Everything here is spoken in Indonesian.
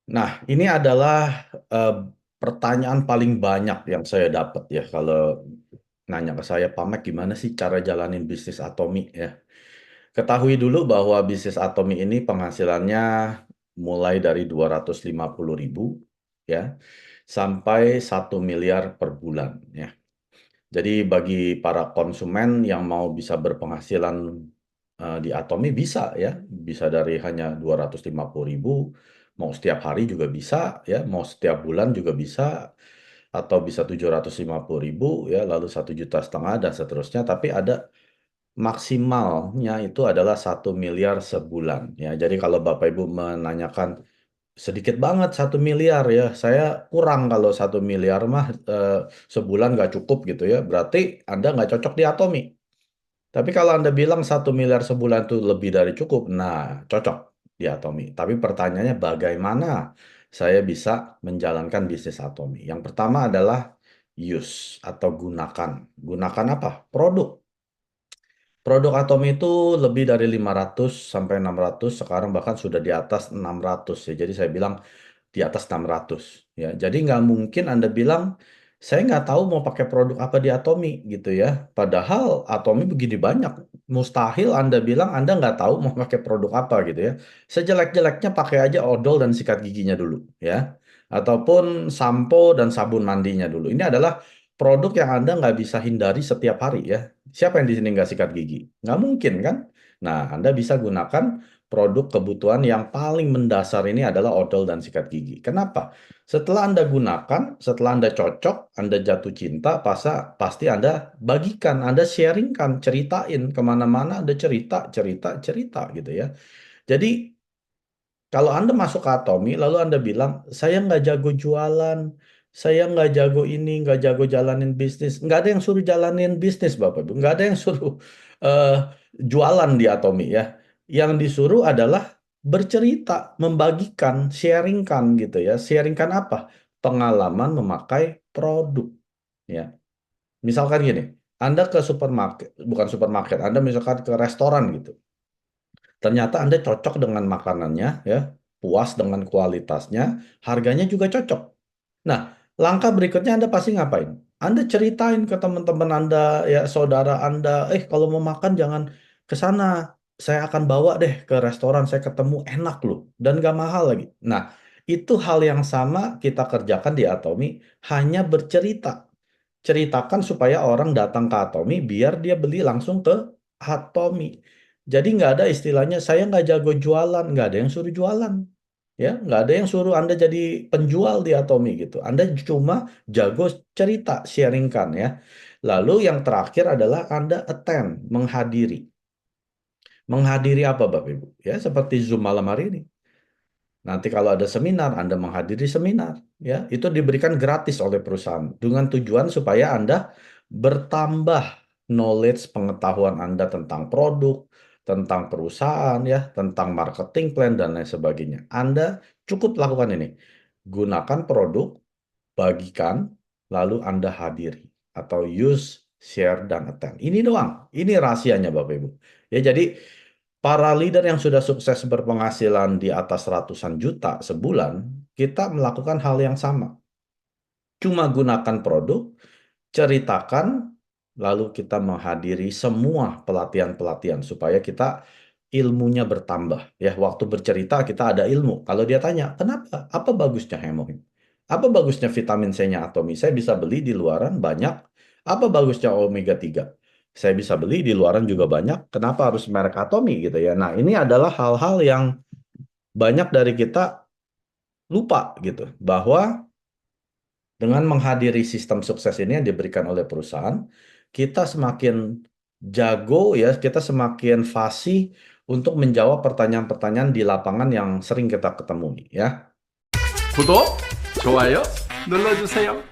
Nah, ini adalah pertanyaan paling banyak yang saya dapat ya kalau nanya ke saya, Pak Mek, gimana sih cara jalanin bisnis Atomi ya? Ketahui dulu bahwa bisnis Atomi ini penghasilannya mulai dari 250.000 ya sampai 1 miliar per bulan ya. Jadi bagi para konsumen yang mau bisa berpenghasilan di Atomi bisa ya, bisa dari hanya 250.000, mau setiap hari juga bisa ya, mau setiap bulan juga bisa, atau bisa 750.000 ya, lalu 1,5 juta dan seterusnya. Tapi ada maksimalnya itu adalah 1 miliar sebulan ya. Jadi kalau Bapak Ibu menanyakan sedikit banget 1 miliar ya, saya kurang kalau 1 miliar mah sebulan nggak cukup gitu ya. Berarti Anda nggak cocok di Atomi. Tapi kalau Anda bilang 1 miliar sebulan itu lebih dari cukup, nah cocok di Atomi. Tapi pertanyaannya bagaimana saya bisa menjalankan bisnis Atomi? Yang pertama adalah use atau gunakan. Gunakan apa? Produk. Produk Atomi itu lebih dari 500 sampai 600, sekarang bahkan sudah di atas 600 ya. Jadi saya bilang di atas 600 ya. Jadi nggak mungkin Anda bilang saya nggak tahu mau pakai produk apa di Atomi gitu ya. Padahal Atomi begini banyak. Mustahil Anda bilang Anda nggak tahu mau pakai produk apa gitu ya. Sejelek-jeleknya pakai aja odol dan sikat giginya dulu ya. Ataupun sampo dan sabun mandinya dulu. Ini adalah produk yang Anda nggak bisa hindari setiap hari ya. Siapa yang di sini nggak sikat gigi? Nggak mungkin kan? Nah, Anda bisa gunakan produk kebutuhan yang paling mendasar ini adalah odol dan sikat gigi. Kenapa? Setelah Anda gunakan, setelah Anda cocok, Anda jatuh cinta, pasti Anda bagikan, Anda sharingkan, ceritain kemana-mana, Anda cerita, cerita, cerita gitu ya. Jadi kalau Anda masuk ke Atomi, lalu Anda bilang, saya nggak jago jualan, saya nggak jago ini, nggak jago jalanin bisnis. Nggak ada yang suruh jalanin bisnis, Bapak Ibu. Nggak ada yang suruh eh, jualan di Atomi ya. Yang disuruh adalah bercerita, membagikan, sharingkan gitu ya. Sharingkan apa? Pengalaman memakai produk. Ya. Misalkan gini, Anda ke supermarket, bukan supermarket, Anda misalkan ke restoran gitu. Ternyata Anda cocok dengan makanannya, ya, puas dengan kualitasnya, harganya juga cocok. Nah, langkah berikutnya Anda pasti ngapain? Anda ceritain ke teman-teman Anda, ya, saudara Anda, kalau mau makan jangan ke sana. Saya akan bawa deh ke restoran, saya ketemu enak loh, dan gak mahal lagi. Nah, itu hal yang sama kita kerjakan di Atomi, hanya bercerita. Ceritakan supaya orang datang ke Atomi biar dia beli langsung ke Atomi. Jadi nggak ada istilahnya saya nggak jago jualan, nggak ada yang suruh jualan, ya nggak ada yang suruh Anda jadi penjual di Atomi gitu. Anda cuma jago cerita, sharingkan ya. Lalu yang terakhir adalah Anda attend, menghadiri. Menghadiri apa Bapak Ibu? Ya seperti Zoom malam hari ini. Nanti kalau ada seminar, Anda menghadiri seminar, ya itu diberikan gratis oleh perusahaan dengan tujuan supaya Anda bertambah knowledge pengetahuan Anda tentang produk, tentang perusahaan, ya, tentang marketing plan dan lain sebagainya. Anda cukup lakukan ini, gunakan produk, bagikan, lalu Anda hadiri atau use, share, dan attend. Ini doang, ini rahasianya Bapak Ibu. Ya jadi para leader yang sudah sukses berpenghasilan di atas ratusan juta sebulan, kita melakukan hal yang sama. Cuma gunakan produk, ceritakan, lalu kita menghadiri semua pelatihan-pelatihan supaya kita ilmunya bertambah. Ya, waktu bercerita kita ada ilmu. Kalau dia tanya, kenapa? Apa bagusnya hemoglobin? Apa bagusnya vitamin C-nya Atomi? Saya bisa beli di luaran banyak. Apa bagusnya omega 3? Saya bisa beli di luaran juga banyak. Kenapa harus merek Atomi gitu ya? Nah, ini adalah hal-hal yang banyak dari kita lupa gitu. Bahwa dengan menghadiri sistem sukses ini yang diberikan oleh perusahaan, kita semakin jago ya, kita semakin fasih untuk menjawab pertanyaan-pertanyaan di lapangan yang sering kita ketemui ya. 구독, 좋아요 눌러주세요.